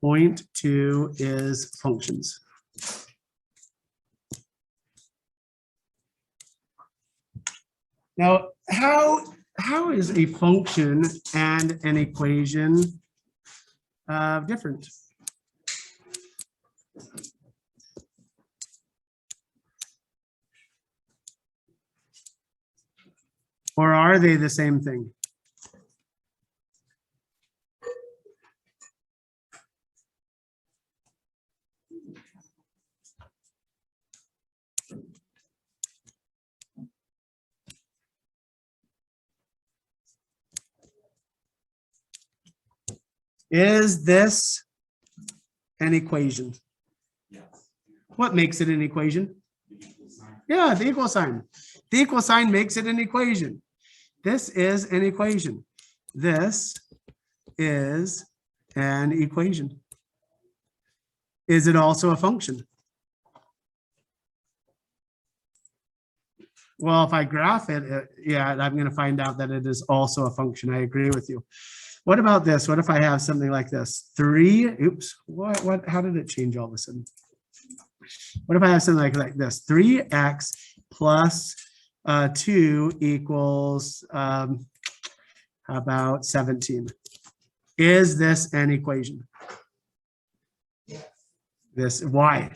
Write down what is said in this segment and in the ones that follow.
Point two is functions. Now, how is a function and an equation different? Or are they the same thing? Is this an equation? Yes. What makes it an equation? The equal sign. Yeah, the equal sign. The equal sign makes it an equation. This is an equation. This is an equation. Is it also a function? Well, if I graph it, yeah, I'm going to find out that it is also a function. I agree with you. What about this? What if I have something like this? 3, oops, how did it change all of a sudden? What if I have something like this? 3x plus 2 equals, how about 17? Is this an equation? This, why?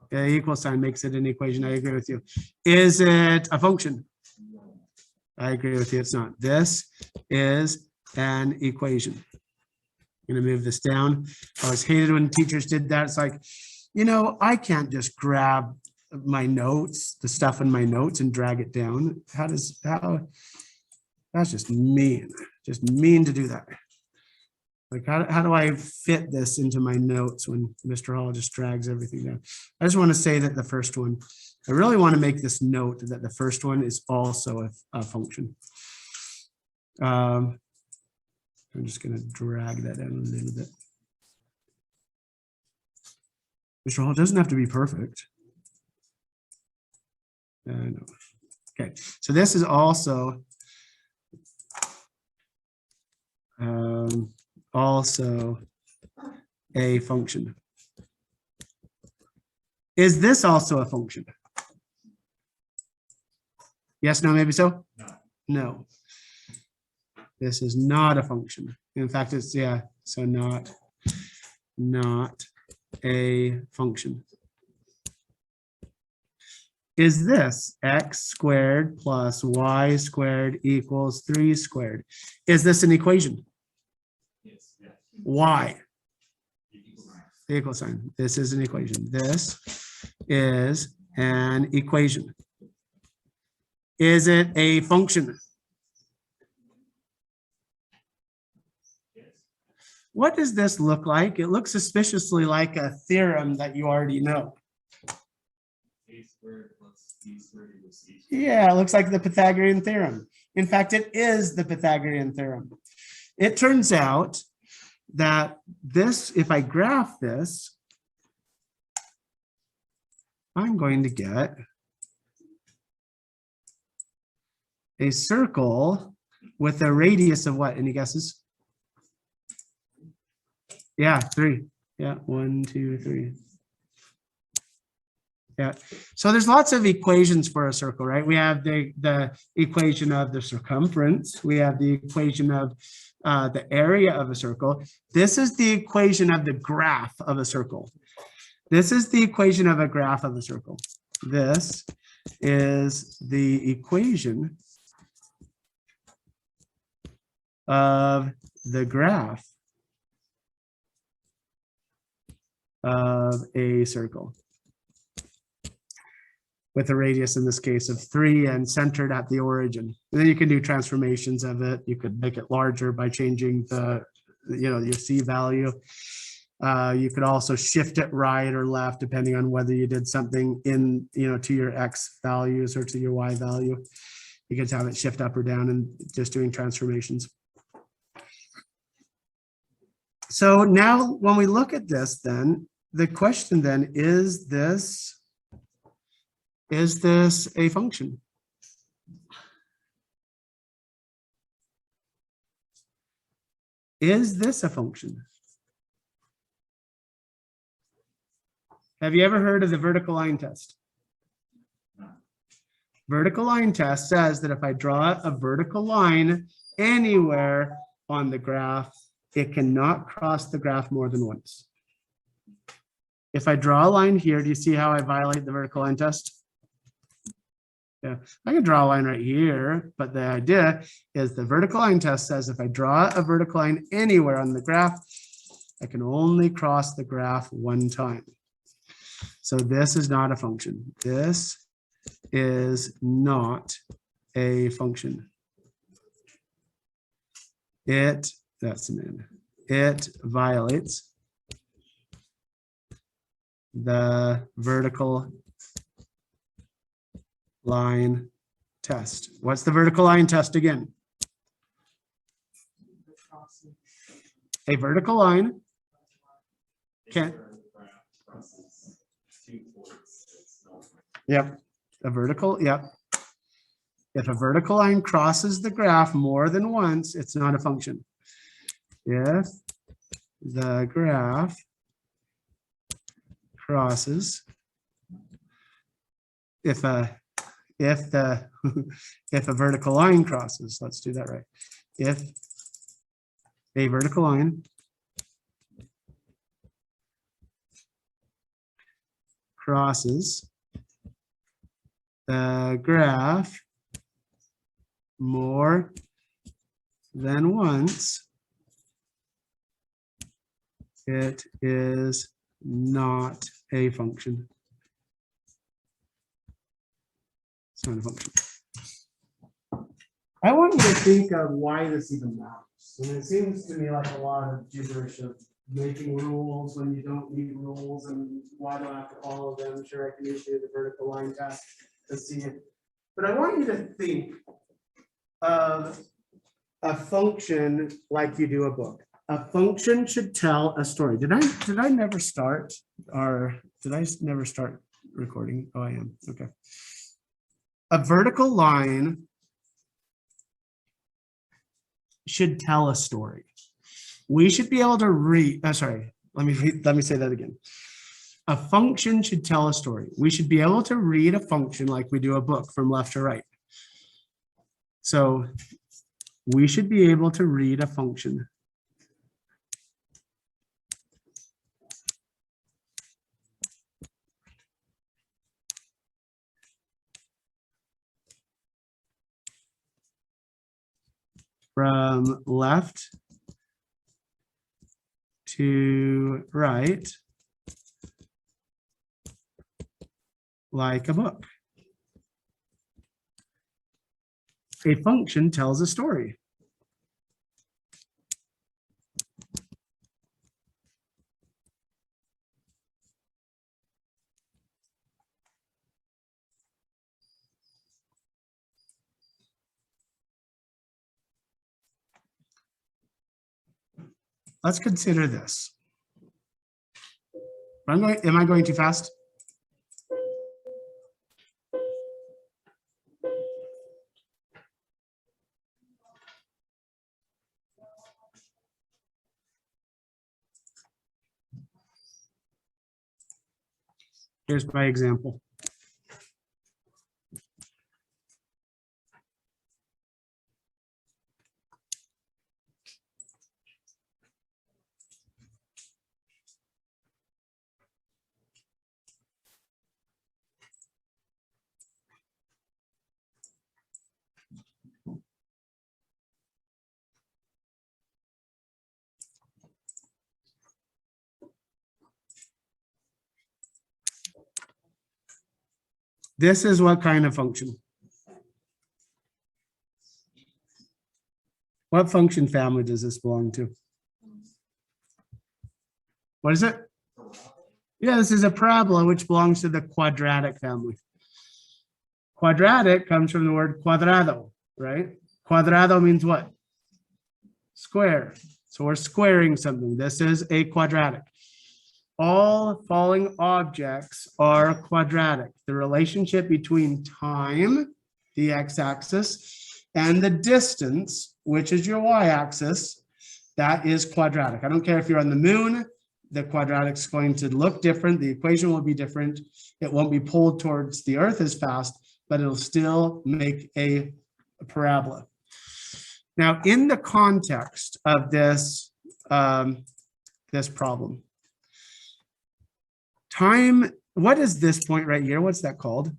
The equal sign makes it an equation. I agree with you. Is it a function? I agree with you. It's not. This is an equation. I'm going to move this down. I always hated when teachers did that. It's like, you know, I can't just grab my notes, the stuff in my notes, and drag it down. That's just mean. Just mean to do that. Like, how do I fit this into my notes when Mr. Hall just drags everything down? I just want to say that the first one, I really want to make this note that the first one is also a function. I'm just going to drag that down a little bit. Mr. Hall, doesn't have to be perfect. No. Okay, so this is also a function. Is this also a function? Yes, no, maybe so? No. No. This is not a function. In fact, it's, yeah, so not a function. Is this x squared plus y squared equals 3 squared? Is this an equation? Yes. Yes. Why? The equal sign. The equal sign. This is an equation. This is an equation. Is it a function? Yes. What does this look like? It looks suspiciously like a theorem that you already know. A squared plus b squared equals c squared. Yeah, it looks like the Pythagorean theorem. In fact, it is the Pythagorean theorem. It turns out that this, if I graph this, I'm going to get a circle with a radius of what? Any guesses? Yeah, 3. Yeah, 1, 2, 3. Yeah, so there's lots of equations for a circle, right? We have the equation of the circumference. We have the equation of the area of a circle. This is the equation of the graph of a circle. This is the equation of a graph of a circle. This is the equation of the graph of a circle, with a radius in this case of 3 and centered at the origin. And then you can do transformations of it. You could make it larger by changing the, your C value. You could also shift it right or left depending on whether you did something in, to your X values or to your Y value. You could have it shift up or down and just doing transformations. So now when we look at this, then the question then is this a function? Is this a function? Have you ever heard of the vertical line test? Vertical line test says that if I draw a vertical line anywhere on the graph, it cannot cross the graph more than once. If I draw a line here, do you see how I violate the vertical line test? Yeah, I can draw a line right here, but the idea is the vertical line test says if I draw a vertical line anywhere on the graph, I can only cross the graph one time. So this is not a function. This is not a function. It violates the vertical line test. What's the vertical line test again? A vertical line can't. Yep, a vertical, yep. If a vertical line crosses the graph more than once, it's not a function. If the graph crosses, if a vertical line crosses, let's do that right. If a vertical line crosses the graph more than once, it is not a function. It's not a function. I want you to think of why this even matters. And it seems to me like a lot of gibberish of making rules when you don't need rules, and why do I have to follow them? Sure, I can issue the vertical line test to see it. But I want you to think of a function like you do a book. A function should tell a story. Did I never start, or did I never start recording? Oh, I am. Okay. A vertical line should tell a story. We should be able to read, sorry, let me say that again. A function should tell a story. We should be able to read a function like we do a book from left to right. So we should be able to read a function. From left to right, like a book. A function tells a story. Let's consider this. Am I going too fast? Here's my example. This is what kind of function? What function family does this belong to? What is it? Yeah, this is a parabola, which belongs to the quadratic family. Quadratic comes from the word cuadrado, right? Cuadrado means what? Square. So we're squaring something. This is a quadratic. All falling objects are quadratic. The relationship between time, the x-axis, and the distance, which is your y-axis, that is quadratic. I don't care if you're on the moon, the quadratic's going to look different. The equation will be different. It won't be pulled towards the earth as fast, but it'll still make a parabola. Now, in the context of this, this problem, time, what is this point right here? What's that called?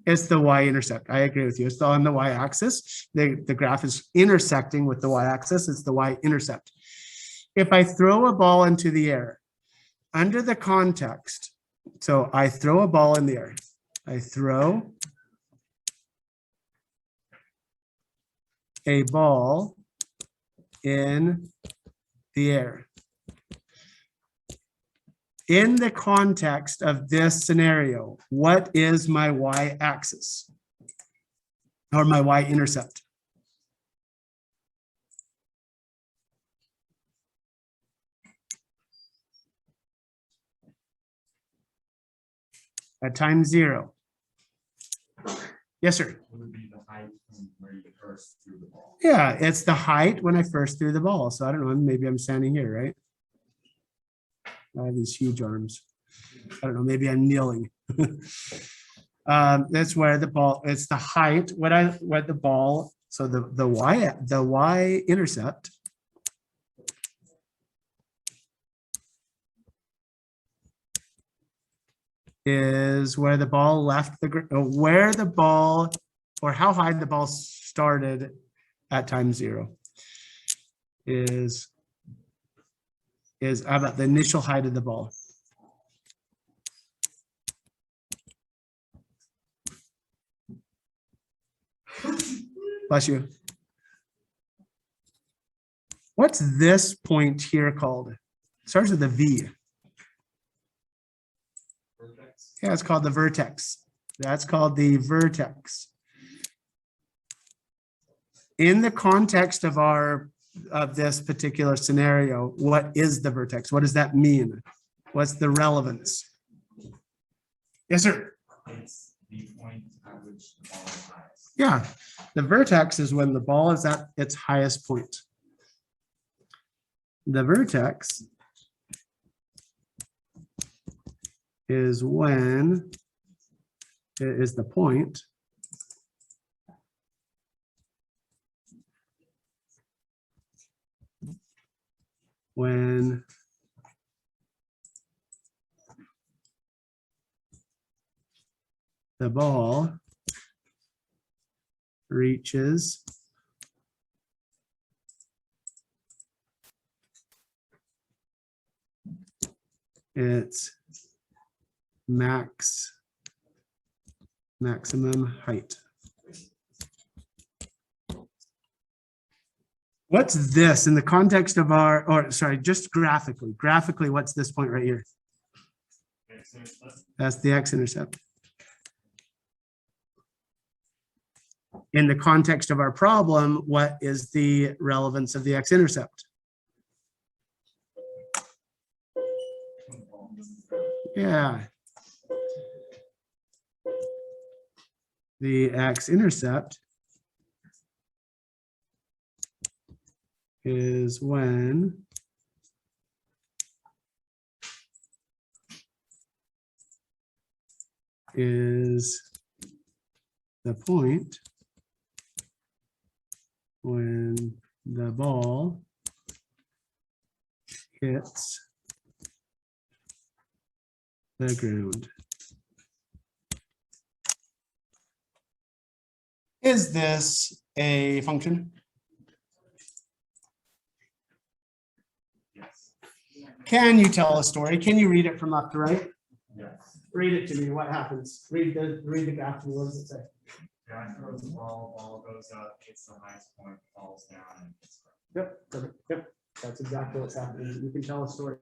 It's the y-intercept. I agree with you. It's on the y-axis. The graph is intersecting with the y-axis. It's the y-intercept. If I throw a ball into the air, under the context, so I throw a ball in the air. I throw a ball in the air. In the context of this scenario, what is my y-axis or my y-intercept? At time 0. Yes, sir. It would be the height from where you first threw the ball. Yeah, it's the height when I first threw the ball. So I don't know, maybe I'm standing here, right? I have these huge arms. I don't know, maybe I'm kneeling. That's where the ball, it's the height, what the ball, so the y-intercept is where the ball left where the ball, or how high the ball started at time 0 is about the initial height of the ball. Bless you. What's this point here called? It starts with a V. Vertex. Yeah, it's called the vertex. That's called the vertex. In the context of this particular scenario, what is the vertex? What does that mean? What's the relevance? Yes, sir. It's the point at which the ball is highest. Yeah, the vertex is when the ball is at its highest point. The vertex is when it is the point when the ball reaches its maximum height. What's this in the context of our, or sorry, just graphically, what's this point right here? That's the x-intercept. In the context of our problem, what is the relevance of the x-intercept? Yeah. The x-intercept is when is the point when the ball hits the ground. Is this a function? Yes. Can you tell a story? Can you read it from left to right? Yes. Read it to me. What happens? Read the graph to me. What does it say? Guy throws the ball goes up, hits the highest point, falls down, and hits the Yep, perfect. Yep, that's exactly what's happening. You can tell a story.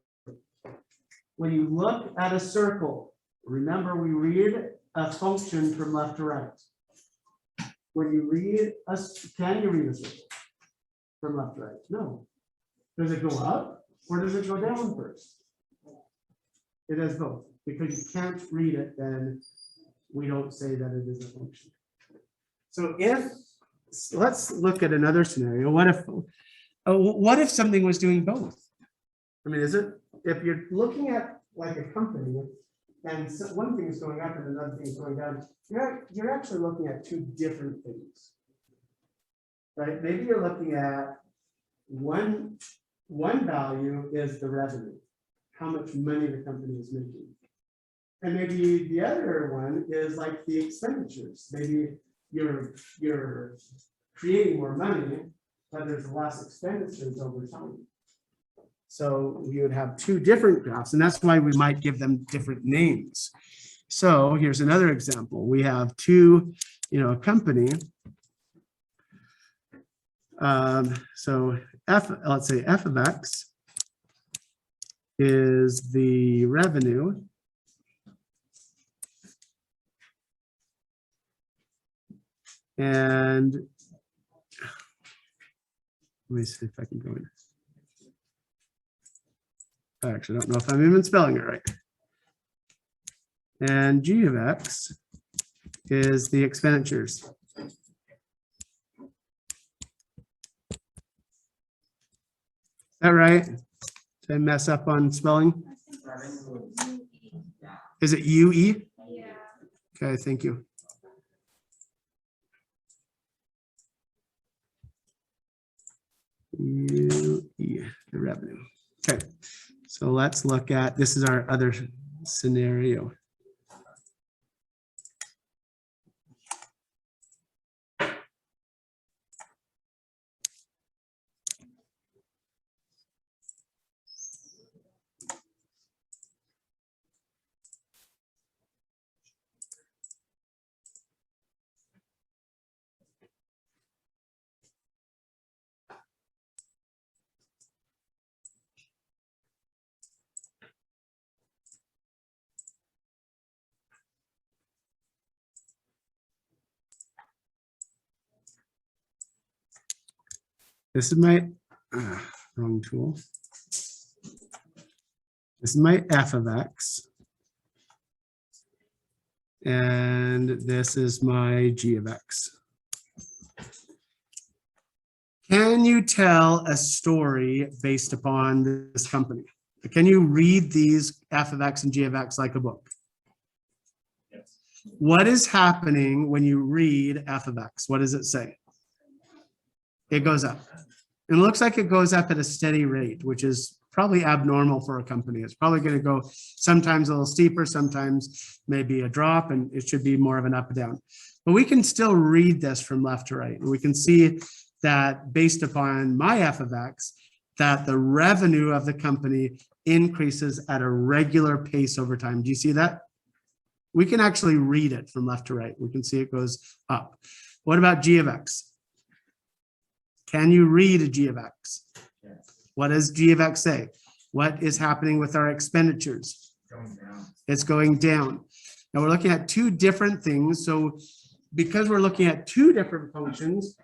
When you look at a circle, remember we read a function from left to right. When you read can you read a circle from left to right? No. Does it go up or does it go down first? It does both. Because you can't read it, then we don't say that it is a function. So if let's look at another scenario. What if something was doing both? I mean, if you're looking at like a company and one thing is going up and another thing is going down, you're actually looking at two different things. Right? Maybe you're looking at one value is the revenue, how much money the company is making. And maybe the other one is like the expenditures. Maybe you're creating more money, but there's less expenditures over time. So you would have two different graphs, and that's why we might give them different names. So here's another example. We have a company. So let's say f of x is the revenue. And let me see if I can go in. I actually don't know if I'm even spelling it right. And g of x is the expenditures. Is that right? Did I mess up on spelling? Is it UE? Yeah. Okay, thank you. UE, the revenue. Okay, so let's look at, this is our other scenario. This is my wrong tool. This is my f of x. And this is my g of x. Can you tell a story based upon this company? Can you read these f of x and g of x like a book? Yes. What is happening when you read f of x? What does it say? It goes up. And it looks like it goes up at a steady rate, which is probably abnormal for a company. It's probably going to go sometimes a little steeper, sometimes maybe a drop, and it should be more of an up and down. But we can still read this from left to right. And we can see that based upon my f of x, that the revenue of the company increases at a regular pace over time. Do you see that? We can actually read it from left to right. We can see it goes up. What about g of x? Can you read a g of x? Yes. What does g of x say? What is happening with our expenditures? Going down. It's going down. Now we're looking at two different things. So because we're looking at two different functions,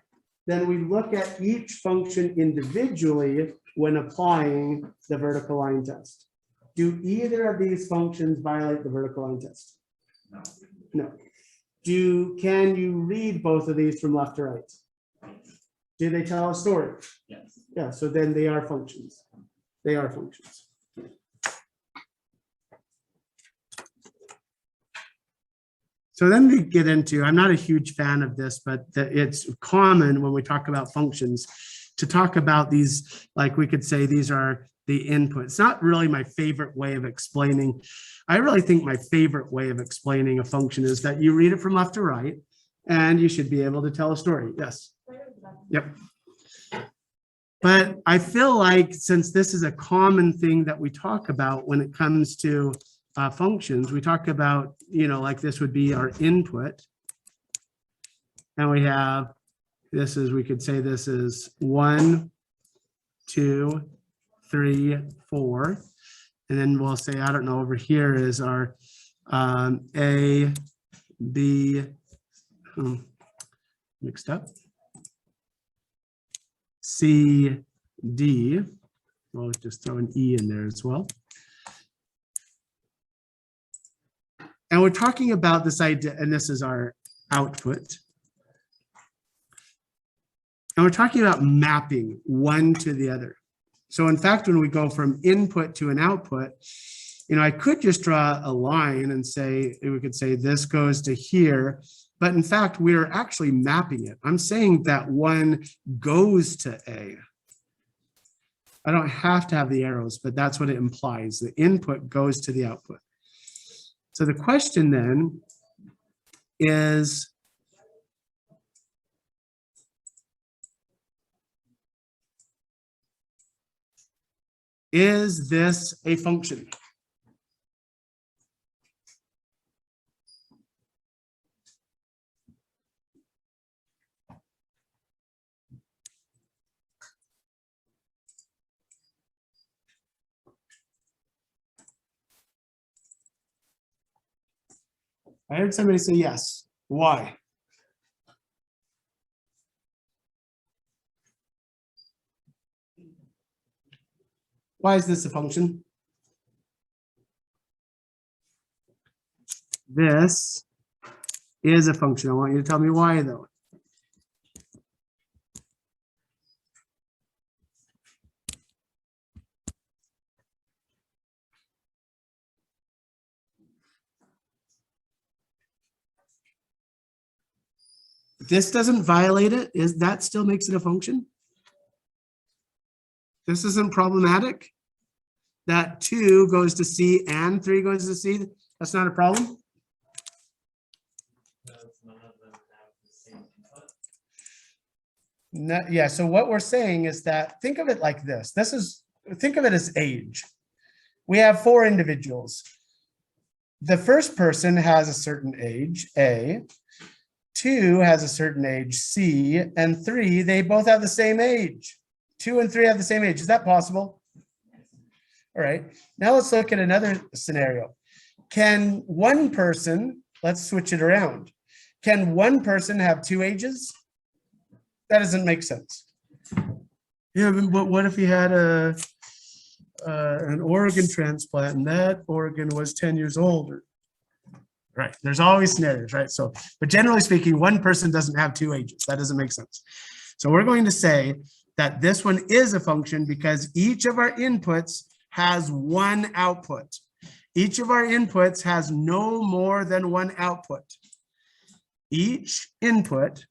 then we look at each function individually when applying the vertical line test. Do either of these functions violate the vertical line test? No. No. Can you read both of these from left to right? Do they tell a story? Yes. Yeah, so then they are functions. They are functions. So then we get into, I'm not a huge fan of this, but it's common when we talk about functions to talk about these, like we could say these are the inputs. It's not really my favorite way of explaining. I really think my favorite way of explaining a function is that you read it from left to right and you should be able to tell a story. Yes. Yep. But I feel like since this is a common thing that we talk about when it comes to functions, we talk about, like this would be our input. And we have, we could say this is 1, 2, 3, 4. And then we'll say, I don't know, over here is our A, B, mixed up. C, D, we'll just throw an E in there as well. And we're talking about this idea, and this is our output. And we're talking about mapping one to the other. So in fact, when we go from input to an output, I could just draw a line and say, we could say this goes to here, but in fact, we're actually mapping it. I'm saying that one goes to A. I don't have to have the arrows, but that's what it implies. The input goes to the output. So the question then is, is this a function? I heard somebody say yes. Why? Why is this a function? This is a function. I want you to tell me why though. This doesn't violate it. That still makes it a function? This isn't problematic? That 2 goes to C and 3 goes to C? That's not a problem? No, yeah, so what we're saying is that, think of it like this. Think of it as age. We have 4 individuals. The first person has a certain age, A. 2 has a certain age, C, and 3, they both have the same age. 2 and 3 have the same age. Is that possible? All right. Now let's look at another scenario. Can one person, let's switch it around. Can one person have 2 ages? That doesn't make sense. Yeah, but what if you had an organ transplant and that organ was 10 years older? Right, there's always scenarios, right? So, but generally speaking, one person doesn't have 2 ages. That doesn't make sense. So we're going to say that this one is a function because each of our inputs has one output. Each of our inputs has no more than one output. Each input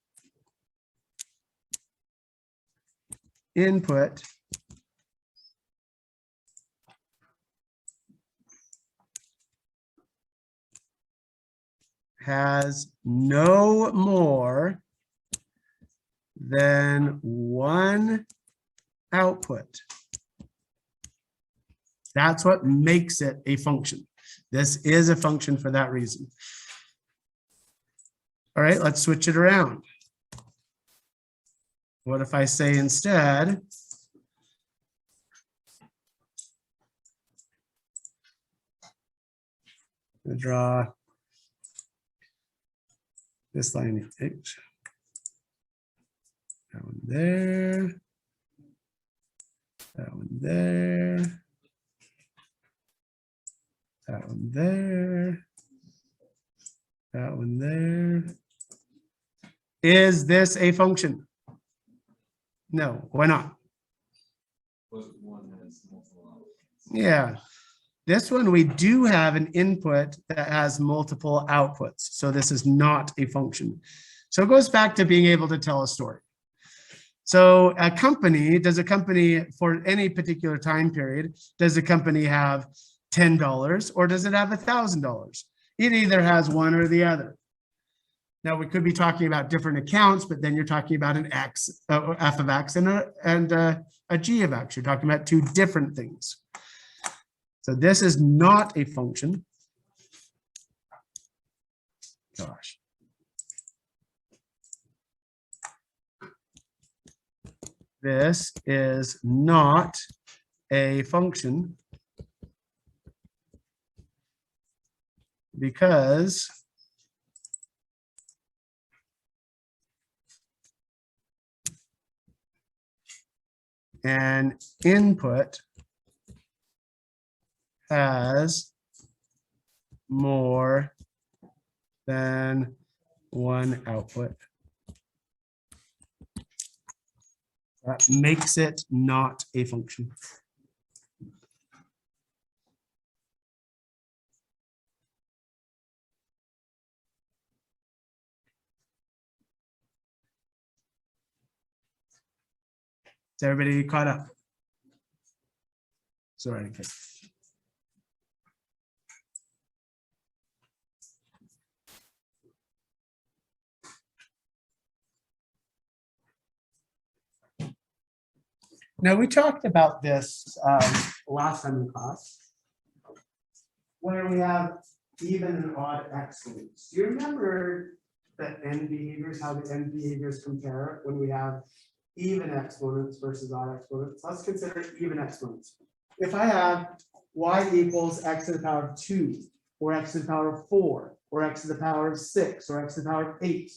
has no more than one output. That's what makes it a function. This is a function for that reason. All right, let's switch it around. What if I say instead, I'm gonna draw this line H. That one there. That one there. That one there. That one there. Is this a function? No, why not? Yeah, this one we do have an input that has multiple outputs. So this is not a function. So it goes back to being able to tell a story. So a company, does a company for any particular time period, does a company have $10 or does it have $1,000? It either has one or the other. Now we could be talking about different accounts, but then you're talking about an X, F of X and a G of X. You're talking about 2 different things. So this is not a function. Gosh. This is not a function because an input has more than one output. That makes it not a function. Is everybody caught up? Sorry. Okay. Now, we talked about this last time in class, where we have even and odd exponents. Do you remember the end behaviors, how the end behaviors compare when we have even exponents versus odd exponents? Let's consider even exponents. If I have y equals x to the power of 2, or x to the power of 4, or x to the power of 6, or x to the power of 8,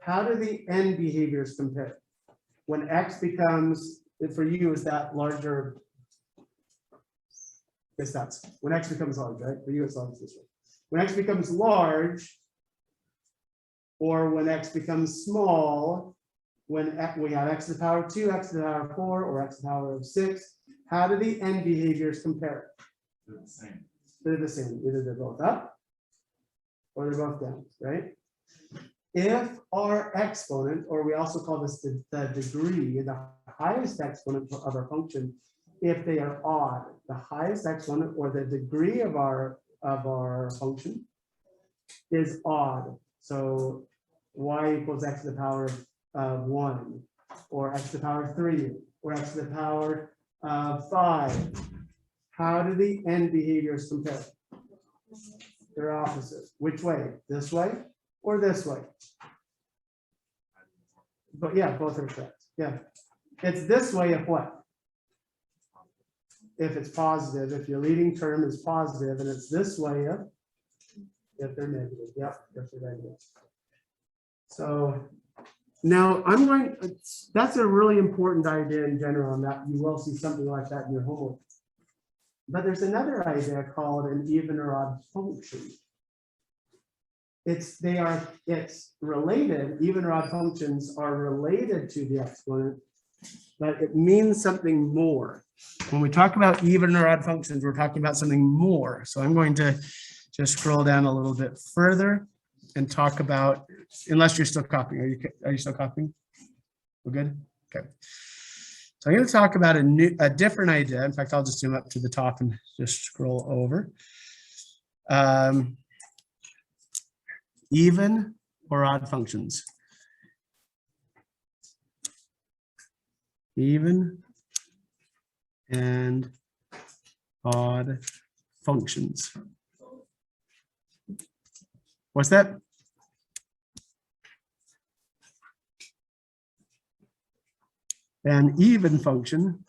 how do the end behaviors compare? When x becomes, for you, is that larger? Yes, that's when x becomes large, right? For you, it's always this way. When x becomes large, or when x becomes small, when we have x to the power of 2, x to the power of 4, or x to the power of 6, how do the end behaviors compare? They're the same. They're the same. Either they're both up or they're both down, right? If our exponent, or we also call this the degree, the highest exponent of our function, if they are odd, the highest exponent or the degree of our function is odd. So y equals x to the power of 1, or x to the power of 3, or x to the power of 5. How do the end behaviors compare? They're opposite. Which way? This way or this way? But yeah, both are correct. Yeah. It's this way if what? If it's positive, if your leading term is positive, and it's this way if they're negative. Yep, if they're negative. So now that's a really important idea in general, and that you will see something like that in your homework. But there's another idea called an even or odd function. It's related, even or odd functions are related to the exponent, but it means something more. When we talk about even or odd functions, we're talking about something more. So I'm going to just scroll down a little bit further and talk about, unless you're still copying. Are you still copying? We're good? Okay. So I'm going to talk about a different idea. In fact, I'll just zoom up to the top and just scroll over. Even or odd functions. Even and odd functions. What's that? An even function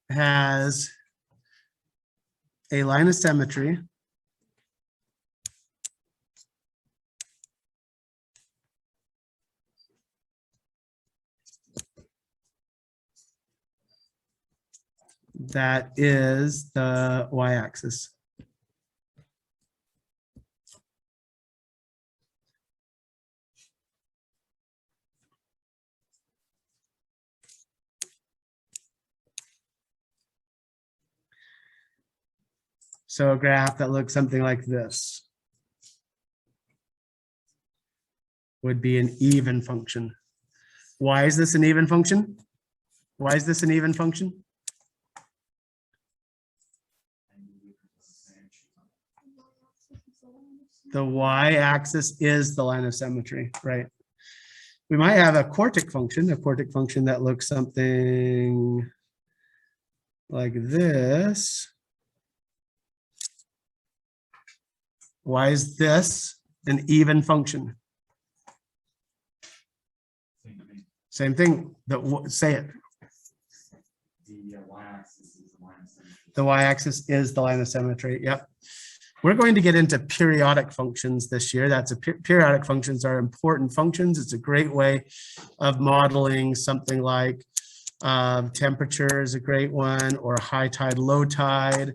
has a line of symmetry that is the y-axis. So a graph that looks something like this would be an even function. Why is this an even function? Why is this an even function? The y-axis is the line of symmetry, right? We might have a quartic function that looks something like this. Why is this an even function? Same thing. Say it. The y-axis is the line of symmetry. The y-axis is the line of symmetry. Yep. We're going to get into periodic functions this year. Periodic functions are important functions. It's a great way of modeling something like temperature is a great one, or high tide, low tide,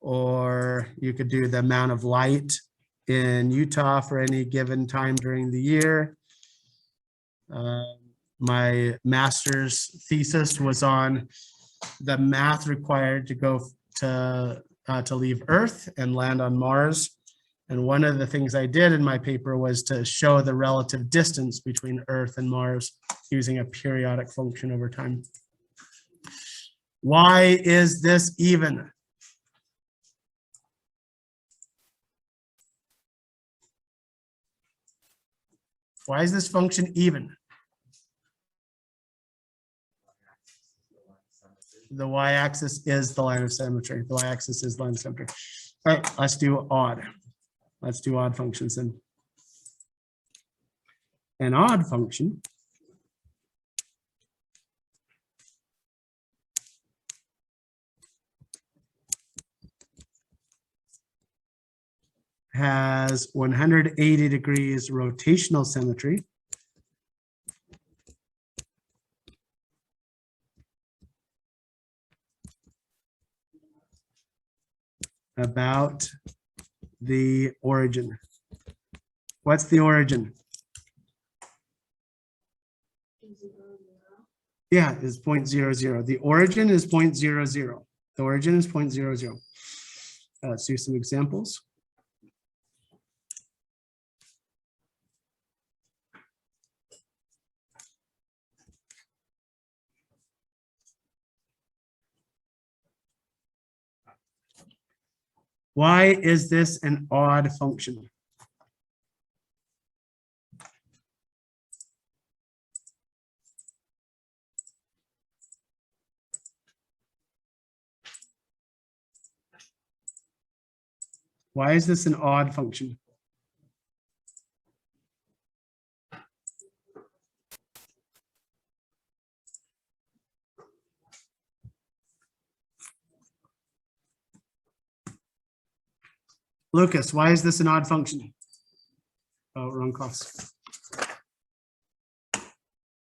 or you could do the amount of light in Utah for any given time during the year. My master's thesis was on the math required to go to leave Earth and land on Mars. And one of the things I did in my paper was to show the relative distance between Earth and Mars using a periodic function over time. Why is this even? Why is this function even? The y-axis is the line of symmetry. The y-axis is the line of symmetry. All right, let's do odd. Let's do odd functions then. An odd function has 180 degrees rotational symmetry. About the origin. What's the origin? Yeah, is 0.00. The origin is 0.00. The origin is 0.00. Let's do some examples. Why is this an odd function? Why is this an odd function? Lucas, why is this an odd function? Oh, wrong class.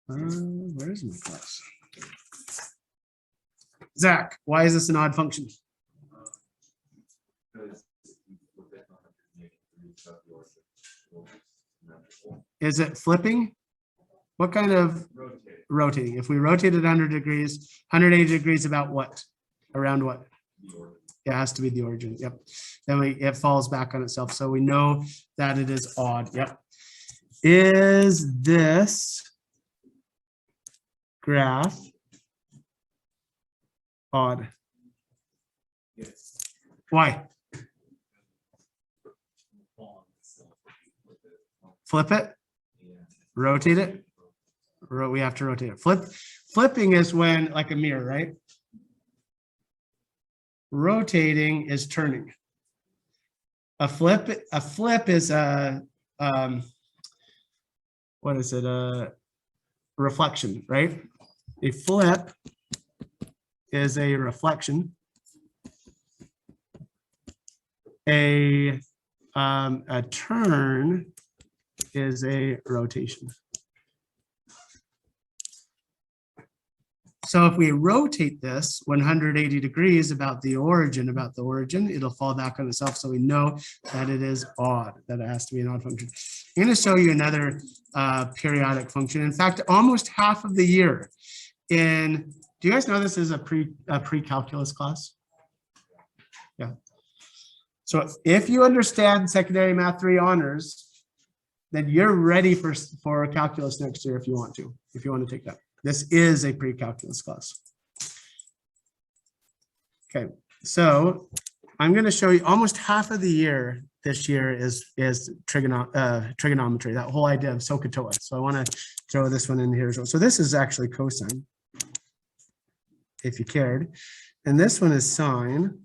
Where is my class? Zach, why is this an odd function? Is it flipping? What kind of rotating? If we rotate it 100 degrees, 180 degrees about what? Around what? It has to be the origin. Yep. Then it falls back on itself. So we know that it is odd. Yep. Is this graph odd? Yes. Why? Flip it? Rotate it? We have to rotate it. Flipping is when, like a mirror, right? Rotating is turning. A flip is a what is it? A reflection, right? A flip is a reflection. A turn is a rotation. So if we rotate this 180 degrees about the origin, it'll fall back on itself. So we know that it is odd, that it has to be an odd function. I'm going to show you another periodic function. In fact, almost half of the year do you guys know this is a pre-calculus class? Yeah. So if you understand secondary math 3 honors, then you're ready for calculus next year if you want to take that. This is a pre-calculus class. Okay, so I'm going to show you almost half of the year this year is trigonometry, that whole idea of SOHCAHTOA. So I want to throw this one in here as well. So this is actually cosine, if you cared. And this one is sine.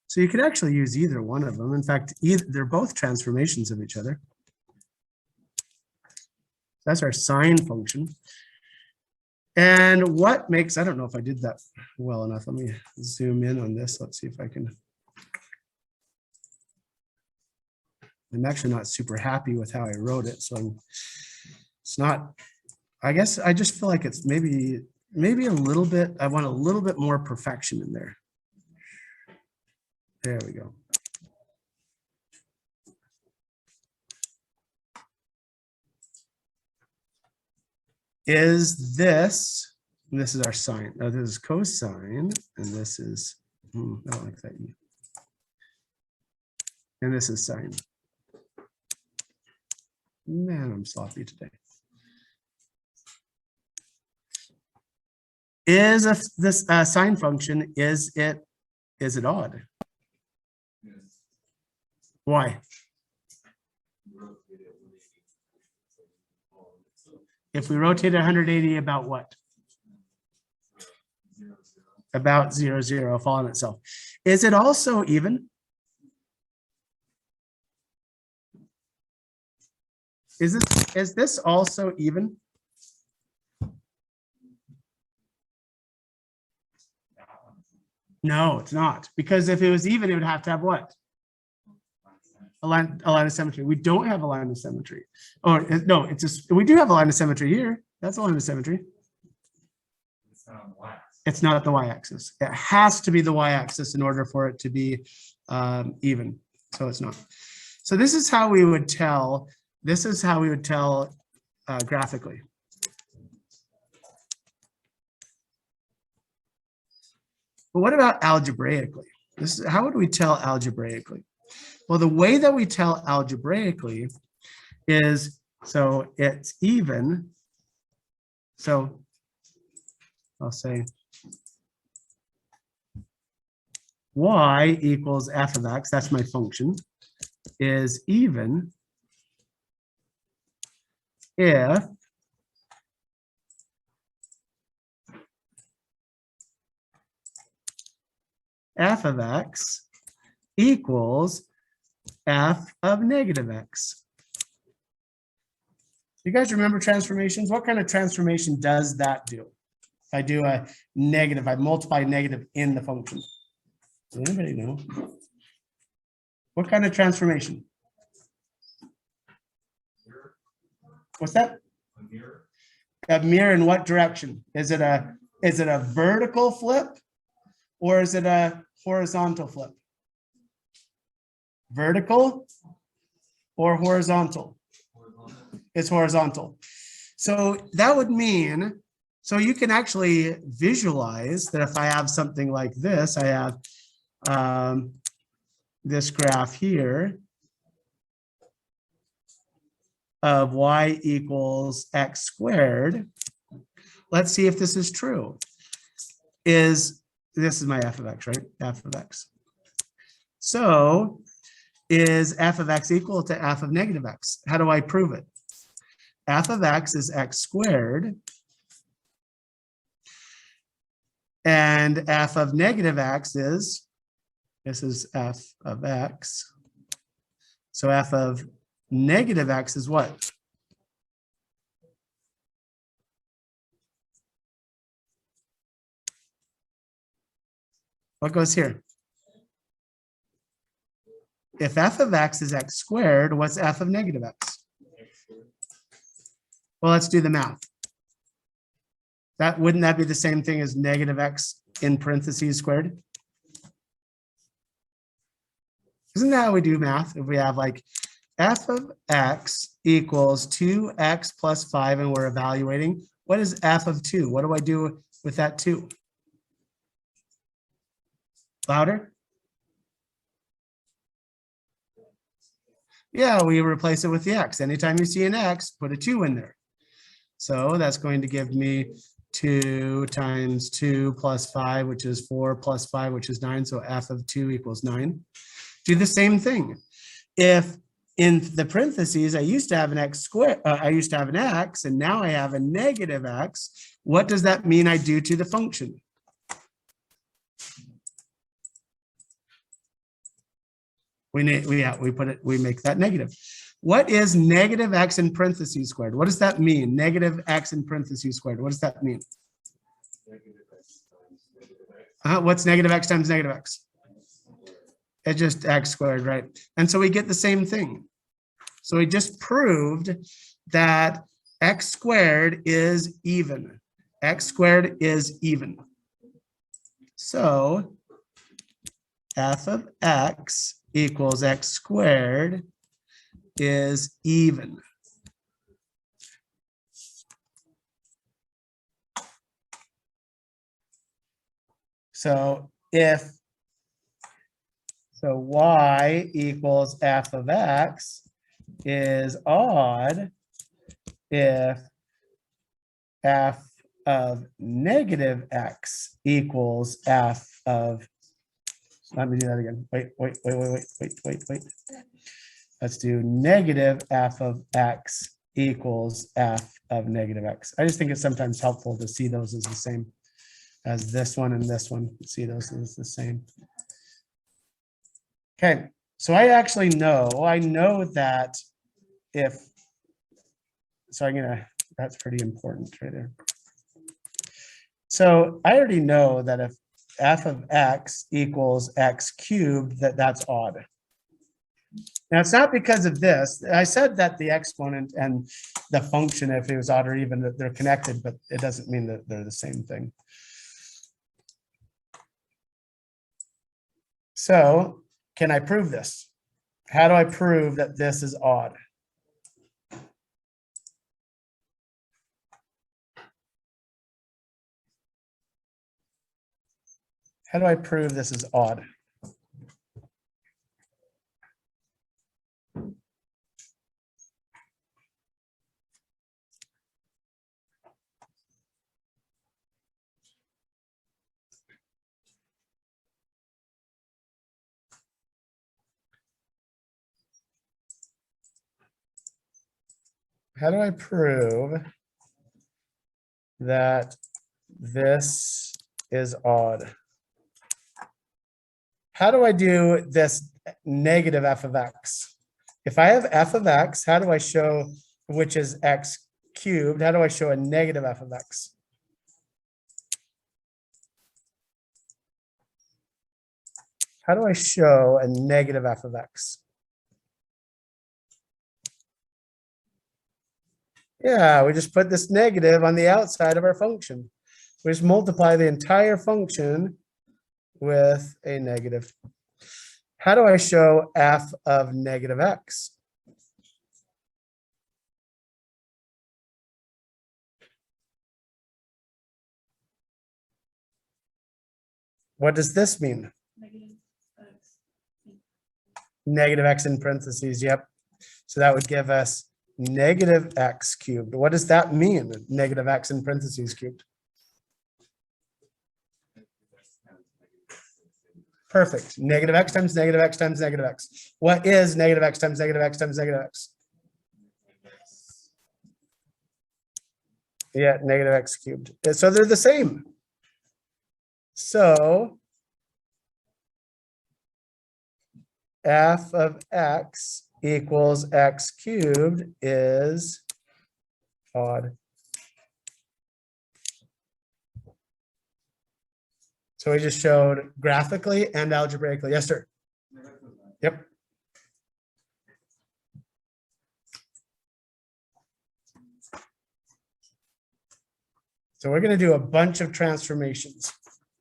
So you could actually use either one of them. In fact, they're both transformations of each other. That's our sine function. And what makes, I don't know if I did that well enough. Let me zoom in on this. Let's see if I can. I'm actually not super happy with how I wrote it. So it's not, I guess I just feel like it's maybe a little bit, I want a little bit more perfection in there. There we go. is this, and this is our sine, this is cosine, and this is, I don't like that. And this is sine. Man, I'm sloppy today. Is this sine function, is it odd? Why? If we rotate 180, about what? About 0, 0, fall on itself. Is it also even? Is this also even? No, it's not. Because if it was even, it would have to have what? A line of symmetry. We don't have a line of symmetry. Or no, it's just, we do have a line of symmetry here. That's a line of symmetry. It's not the y-axis. It has to be the y-axis in order for it to be even. So it's not. So this is how we would tell. This is how we would tell graphically. But what about algebraically? How would we tell algebraically? Well, the way that we tell algebraically is, so it's even. So I'll say y equals f of x, that's my function, is even if f of x equals f of negative x. You guys remember transformations? What kind of transformation does that do? If I do a negative, I multiply negative in the function. Does anybody know? What kind of transformation? What's that? A mirror in what direction? Is it a vertical flip or is it a horizontal flip? Vertical or horizontal? It's horizontal. So that would mean, so you can actually visualize that if I have something like this, I have this graph here of y equals x squared. Let's see if this is true. This is my f of x, right? F of x. So is f of x equal to f of negative x? How do I prove it? F of x is x squared. And f of negative x is, this is f of x. So f of negative x is what? What goes here? If f of x is x squared, what's f of negative x? Well, let's do the math. Wouldn't that be the same thing as negative x in parentheses squared? Isn't that how we do math? If we have like f of x equals 2x plus 5 and we're evaluating, what is f of 2? What do I do with that 2? Louder? Yeah, we replace it with the x. Anytime you see an x, put a 2 in there. So that's going to give me 2 times 2 plus 5, which is 4 plus 5, which is 9. So f of 2 equals 9. Do the same thing. If in the parentheses, I used to have an x squared, I used to have an x, and now I have a negative x, what does that mean I do to the function? We make that negative. What is negative x in parentheses squared? What does that mean? Negative x in parentheses squared. What does that mean? What's negative x times negative x? It's just x squared, right? And so we get the same thing. So we just proved that x squared is even. X squared is even. So f of x equals x squared is even. So y equals f of x is odd if f of negative x equals f of, let me do that again. Wait. Let's do negative f of x equals f of negative x. I just think it's sometimes helpful to see those as the same as this one and this one. See those as the same. Okay, so I actually know, I know that if, so I'm gonna, that's pretty important right there. So I already know that if f of x equals x cubed, that's odd. Now it's not because of this. I said that the exponent and the function, if it was odd or even, that they're connected, but it doesn't mean that they're the same thing. So can I prove this? How do I prove that this is odd? How do I prove this is odd? How do I prove that this is odd? How do I do this negative f of x? If I have f of x, how do I show, which is x cubed, how do I show a negative f of x? How do I show a negative f of x? Yeah, we just put this negative on the outside of our function. We just multiply the entire function with a negative. How do I show f of negative x? What does this mean? Negative x in parentheses, yep. So that would give us negative x cubed. What does that mean? Negative x in parentheses cubed. Perfect. Negative x times negative x times negative x. What is negative x times negative x times negative x? Yeah, negative x cubed. So they're the same. So f of x equals x cubed is odd. So we just showed graphically and algebraically. Yes, sir. Yep. So we're going to do a bunch of transformations.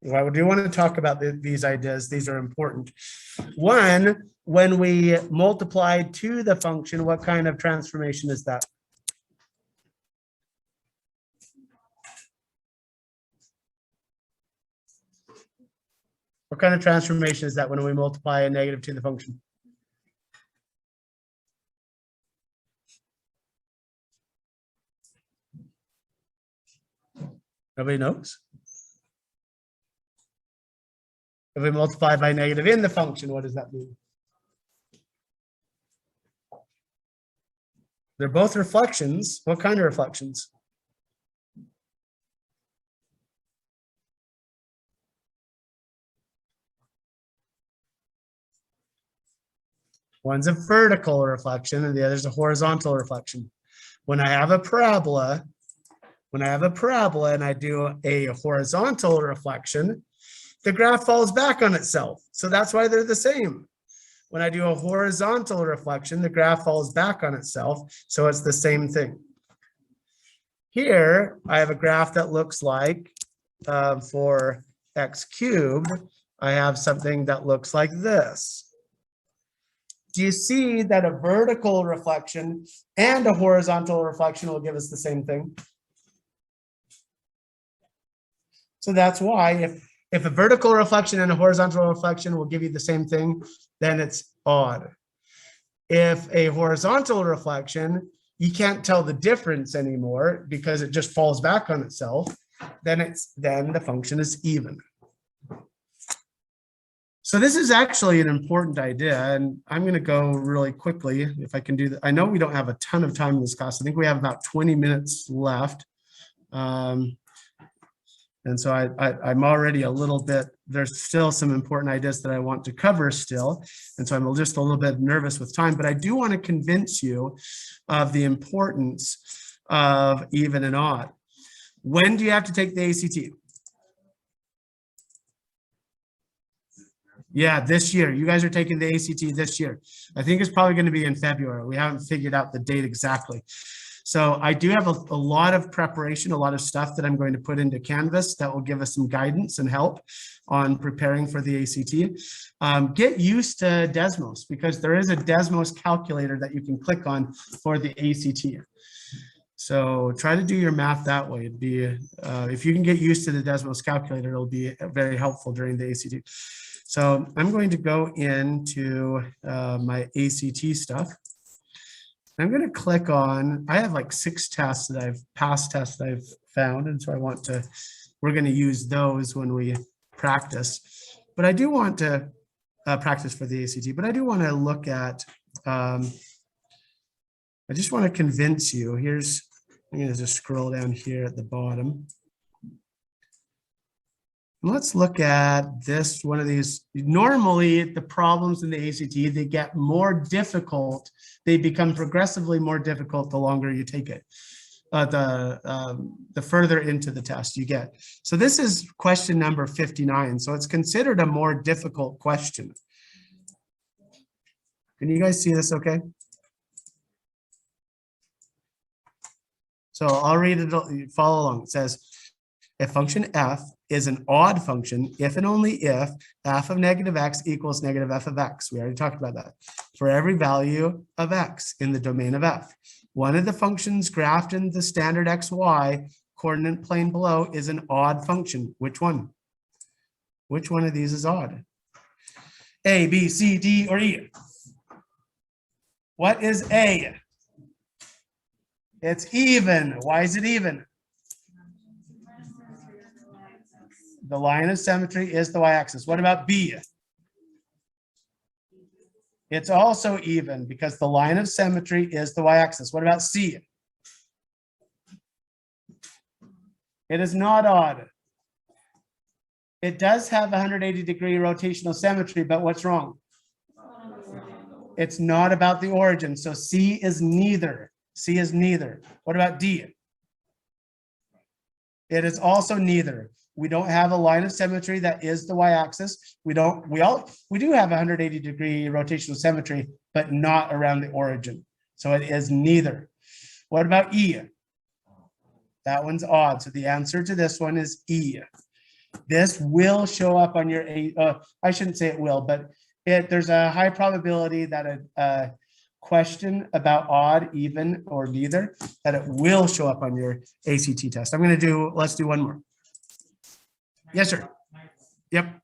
Well, I do want to talk about these ideas. These are important. One, when we multiply to the function, what kind of transformation is that? What kind of transformation is that when we multiply a negative to the function? Nobody knows? If we multiply by negative in the function, what does that mean? They're both reflections. What kind of reflections? One's a vertical reflection and the other's a horizontal reflection. When I have a parabola, and I do a horizontal reflection, the graph falls back on itself. So that's why they're the same. When I do a horizontal reflection, the graph falls back on itself. So it's the same thing. Here, I have a graph that looks like for x cubed, I have something that looks like this. Do you see that a vertical reflection and a horizontal reflection will give us the same thing? So that's why If a vertical reflection and a horizontal reflection will give you the same thing, then it's odd. If a horizontal reflection, you can't tell the difference anymore because it just falls back on itself, then the function is even. So this is actually an important idea, and I'm going to go really quickly if I can do that. I know we don't have a ton of time in this class. I think we have about 20 minutes left. And so I'm already a little bit, there's still some important ideas that I want to cover still. And so I'm just a little bit nervous with time, but I do want to convince you of the importance of even and odd. When do you have to take the ACT? Yeah, this year. You guys are taking the ACT this year. I think it's probably going to be in February. We haven't figured out the date exactly. So I do have a lot of preparation, a lot of stuff that I'm going to put into Canvas that will give us some guidance and help on preparing for the ACT. Get used to Desmos because there is a Desmos calculator that you can click on for the ACT. So try to do your math that way. It'd be, if you can get used to the Desmos calculator, it'll be very helpful during the ACT. So I'm going to go into my ACT stuff. I'm going to click on, I have like 6 tests that past tests that I've found. And so we're going to use those when we practice. But I do want to practice for the ACT, but I do want to look at, I just want to convince you. I'm going to just scroll down here at the bottom. Let's look at this, one of these. Normally, the problems in the ACT, they get more difficult. They become progressively more difficult the longer you take it, the further into the test you get. So this is question number 59. So it's considered a more difficult question. Can you guys see this okay? So I'll read it, follow along. It says, if function f is an odd function, if and only if f of negative x equals negative f of x. We already talked about that. For every value of x in the domain of f. One of the functions graphed in the standard xy coordinate plane below is an odd function. Which one? Which one of these is odd? A, B, C, D, or E? What is A? It's even. Why is it even? The line of symmetry is the y-axis. What about B? It's also even because the line of symmetry is the y-axis. What about C? It is not odd. It does have 180-degree rotational symmetry, but what's wrong? It's not about the origin. So C is neither. C is neither. What about D? It is also neither. We don't have a line of symmetry that is the y-axis. We do have 180-degree rotational symmetry, but not around the origin. So it is neither. What about E? That one's odd. So the answer to this one is E. This will show up on your, I shouldn't say it will, but there's a high probability that a question about odd, even, or neither, that it will show up on your ACT test. Let's do one more. Yes, sir. Yep.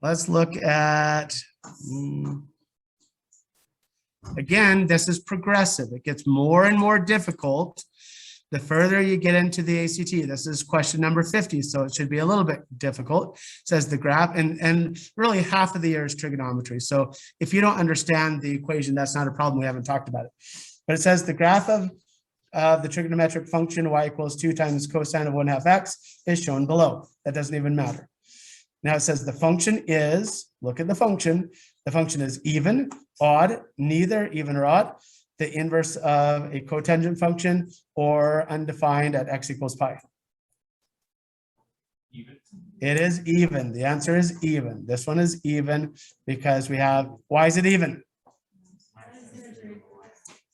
Let's look at, again, this is progressive. It gets more and more difficult the further you get into the ACT. This is question number 50, so it should be a little bit difficult. It says the graph, and really half of the year is trigonometry. So if you don't understand the equation, that's not a problem. We haven't talked about it. But it says the graph of the trigonometric function y equals 2 times cosine of 1/2 x is shown below. That doesn't even matter. Now it says the function is, look at the function is even, odd, neither, even or odd, the inverse of a cotangent function, or undefined at x equals pi. Even. It is even. The answer is even. This one is even because we have, why is it even?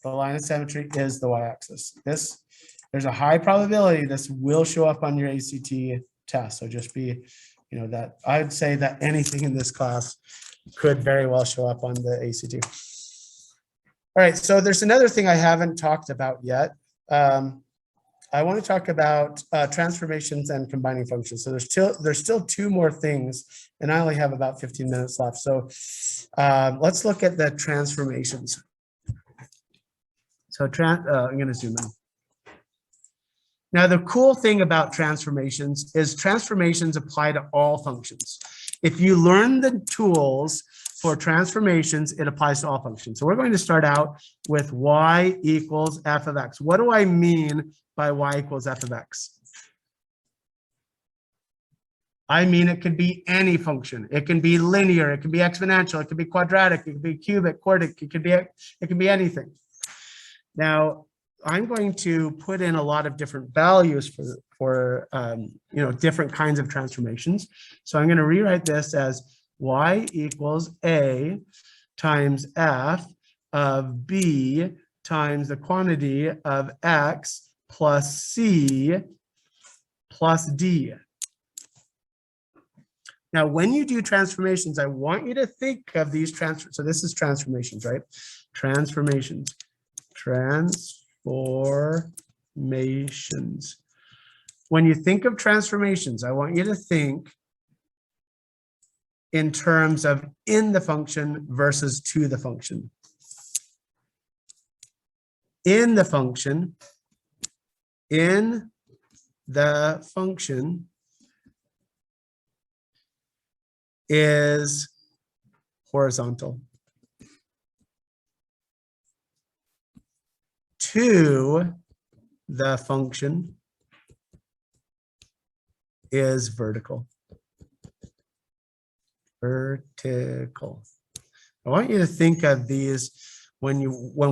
The line of symmetry is the y-axis. There's a high probability this will show up on your ACT test. So just be, that I'd say that anything in this class could very well show up on the ACT. All right, so there's another thing I haven't talked about yet. I want to talk about transformations and combining functions. So there's still two more things, and I only have about 15 minutes left. So let's look at the transformations. So I'm going to zoom in. Now, the cool thing about transformations is transformations apply to all functions. If you learn the tools for transformations, it applies to all functions. So we're going to start out with y equals f of x. What do I mean by y equals f of x? I mean, it could be any function. It can be linear, it can be exponential, it can be quadratic, it can be cubic, quartic, it can be anything. Now, I'm going to put in a lot of different values for different kinds of transformations. So I'm going to rewrite this as y equals a times f of b times the quantity of x plus c plus d. Now, when you do transformations, I want you to think of these so this is transformations, right? Transformations. When you think of transformations, I want you to think in terms of in the function versus to the function. In the function is horizontal. To the function is vertical. Vertical. I want you to think of these when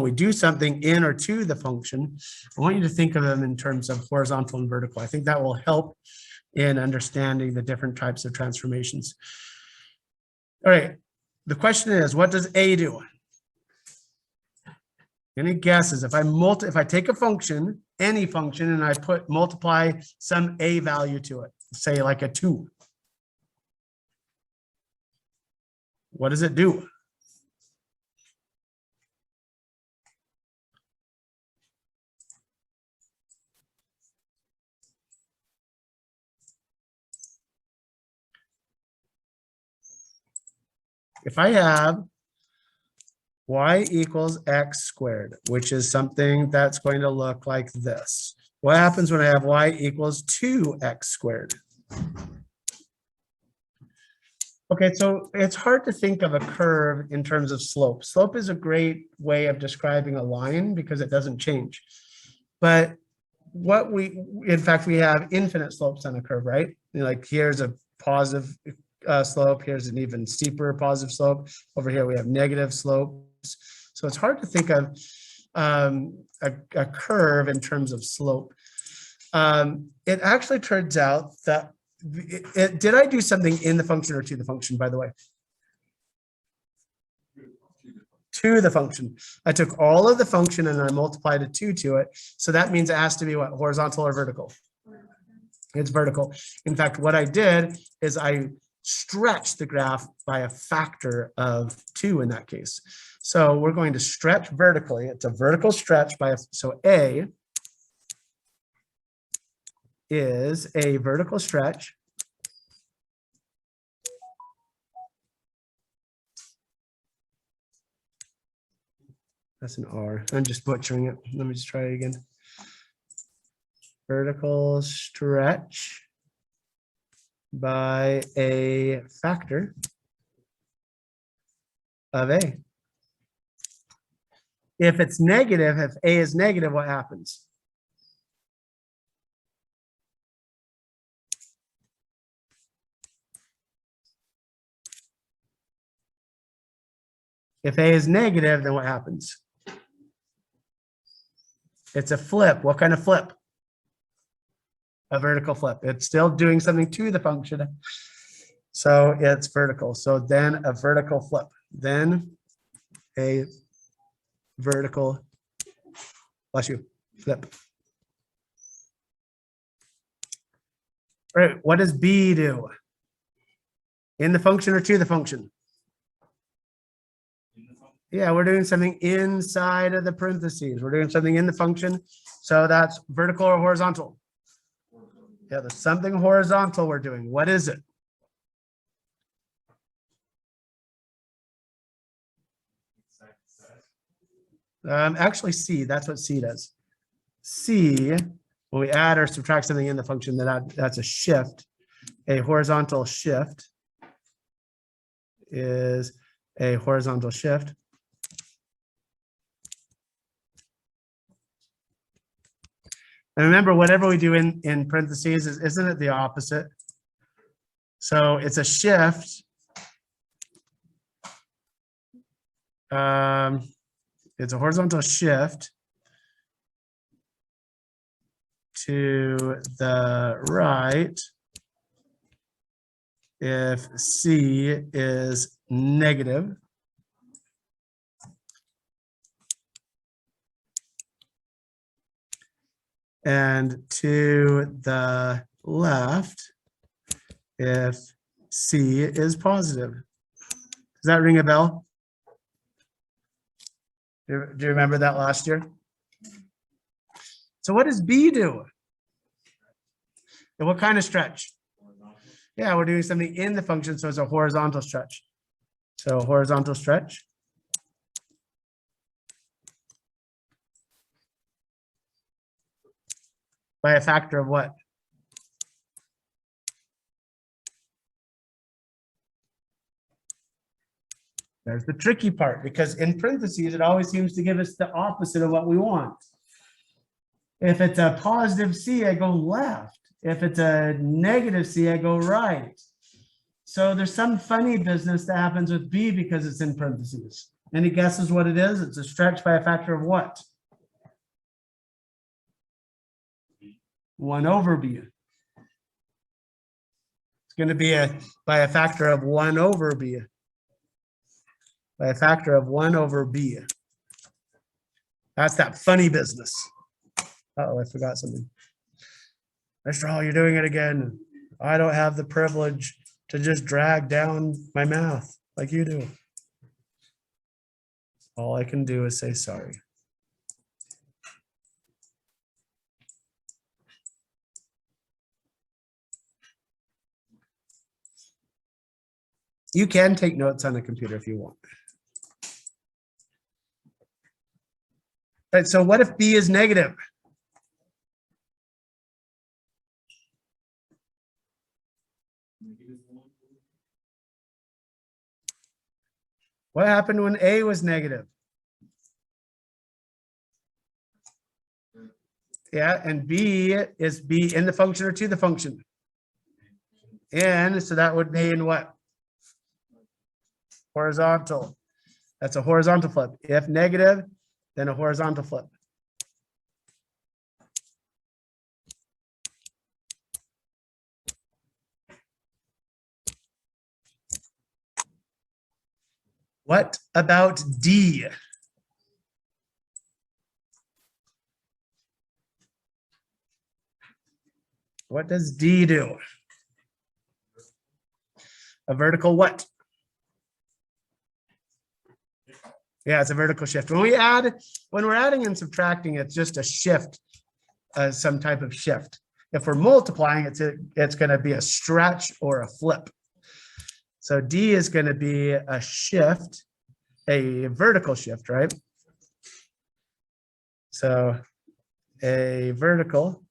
we do something in or to the function. I want you to think of them in terms of horizontal and vertical. I think that will help in understanding the different types of transformations. All right. The question is, what does A do? Any guesses? If I take a function, any function, and I multiply some A value to it, say like a 2. What does it do? If I have y equals x squared, which is something that's going to look like this. What happens when I have y equals 2x squared? Okay, so it's hard to think of a curve in terms of slope. Slope is a great way of describing a line because it doesn't change. But in fact, we have infinite slopes on a curve, right? Like here's a positive slope, here's an even steeper positive slope. Over here we have negative slopes. So it's hard to think of a curve in terms of slope. It actually turns out that did I do something in the function or to the function, by the way? To the function. I took all of the function and I multiplied a 2 to it. So that means it has to be what? Horizontal or vertical? It's vertical. In fact, what I did is I stretched the graph by a factor of 2 in that case. So we're going to stretch vertically. It's a vertical stretch so A is a vertical stretch that's an R. I'm just butchering it. Let me just try it again. Vertical stretch by a factor of A. If it's negative, if A is negative, what happens? If A is negative, then what happens? It's a flip. What kind of flip? A vertical flip. It's still doing something to the function. So it's vertical. So then a vertical flip. Then a vertical, bless you, flip. All right, what does B do? In the function or to the function? Yeah, we're doing something inside of the parentheses. We're doing something in the function. So that's vertical or horizontal. Yeah, there's something horizontal we're doing. What is it? Actually, C, that's what C does. C, when we add or subtract something in the function, that's a shift. A horizontal shift is a horizontal shift. And remember, whatever we do in parentheses, isn't it the opposite? So it's a shift. It's a horizontal shift to the right if C is negative. And to the left if C is positive. Does that ring a bell? Do you remember that last year? So what does B do? And what kind of stretch? Yeah, we're doing something in the function, so it's a horizontal stretch. So horizontal stretch. By a factor of what? There's the tricky part, because in parentheses, it always seems to give us the opposite of what we want. If it's a positive C, I go left. If it's a negative C, I go right. So there's some funny business that happens with B because it's in parentheses. Any guesses what it is? It's a stretch by a factor of what? 1 over B. It's going to be by a factor of 1 over B. By a factor of 1 over B. That's that funny business. Uh-oh, I forgot something. Mr. Hall, you're doing it again. I don't have the privilege to just drag down my math like you do. All I can do is say sorry. You can take notes on the computer if you want. Right, so what if B is negative? What happened when A was negative? Yeah, and B is B in the function or to the function? And so that would mean what? Horizontal. That's a horizontal flip. If negative, then a horizontal flip. What about D? What does D do? A vertical what? Yeah, it's a vertical shift. When we're adding and subtracting, it's just a shift, some type of shift. If we're multiplying, it's going to be a stretch or a flip. So D is going to be a shift, a vertical shift, right? So a vertical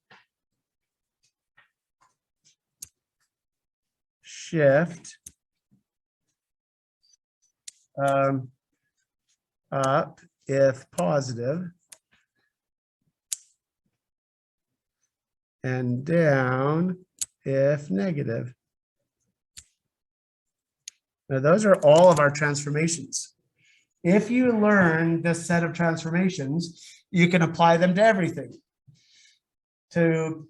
shift up if positive and down if negative. Now, those are all of our transformations. If you learn this set of transformations, you can apply them to everything. To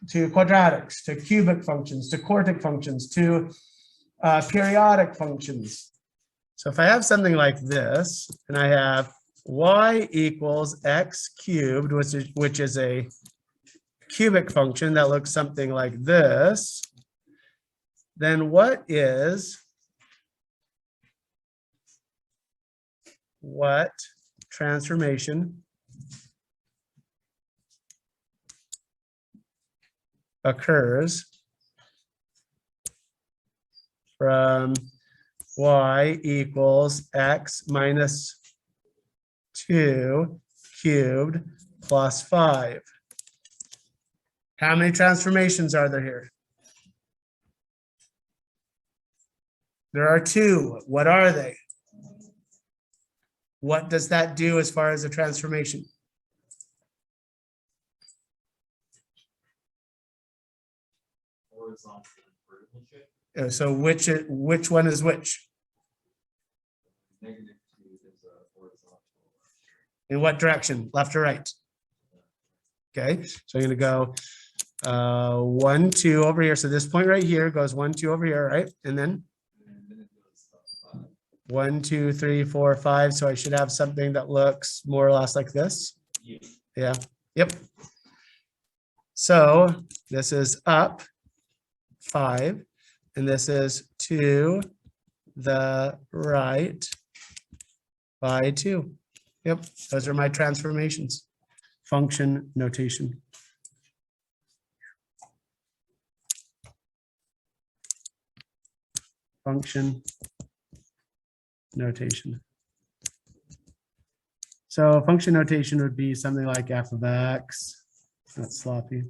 quadratics, to cubic functions, to quartic functions, to periodic functions. So if I have something like this, and I have y equals x cubed, which is a cubic function that looks something like this, then what is what transformation occurs from y equals x minus 2 cubed plus 5. How many transformations are there here? There are 2. What are they? What does that do as far as a transformation? Horizontal and vertical shift. So which one is which? -2 is a horizontal. In what direction? Left or right? Okay, so I'm gonna go 1, 2 over here. So this point right here goes 1, 2 over here, right? And then And then it goes up 5. 1, 2, 3, 4, 5. So I should have something that looks more or less like this. Yeah. Yeah, yep. So this is up 5, and this is to the right by 2. Yep, those are my transformations. Function notation. Function notation. So function notation would be something like f of x. That's sloppy.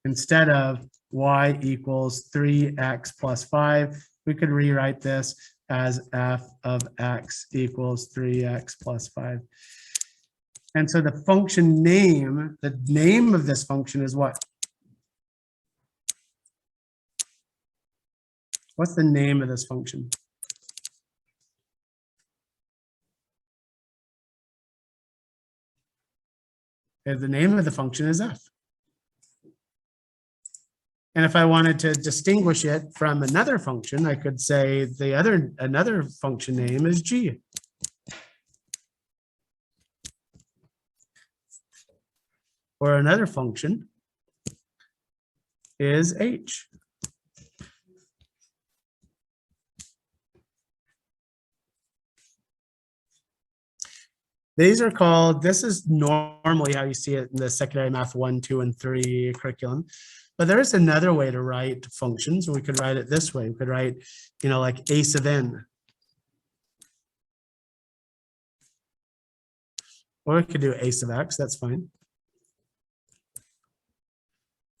Instead of y equals 3x plus 5, we could rewrite this as f of x equals 3x plus 5. And so the function name, the name of this function is what? What's the name of this function? The name of the function is f. And if I wanted to distinguish it from another function, I could say another function name is g. Or another function is h. These are called, this is normally how you see it in the secondary math 1, 2, and 3 curriculum. But there is another way to write functions. We could write it this way. We could write, like a sub n. Or we could do a sub x, that's fine.